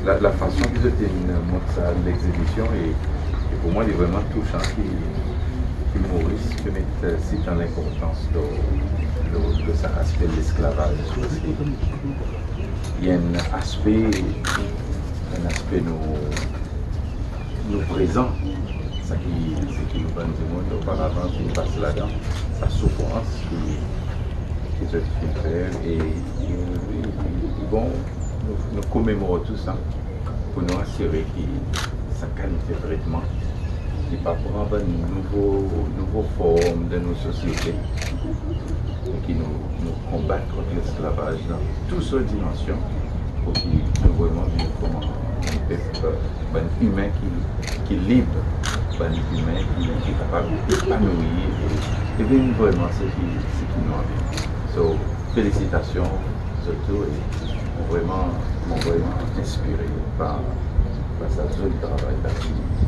La façon que je montre ça, l'exhibition, et pour moi, il est vraiment touchant que Maurice peut mettre si dans l'importance de ça aspect de l'esclavage. Il y a un aspect nous présent, ce qui nous vend du monde auparavant, qui passe là-dedans, sa souffrance qui se fait faire, et bon, nous commémorons tout ça pour nous assurer que sa qualité de traitement n'est pas prendre une nouvelle forme de nos sociétés et qui nous combattent contre l'esclavage dans toutes sortes de dimensions pour que nous vraiment vivons comme un peuple, un humain qui est libre, un humain qui est capable d'épanouir et bien vraiment ce qui nous envie. So, félicitations surtout, et vraiment inspiré par sa zone de travail d'activité.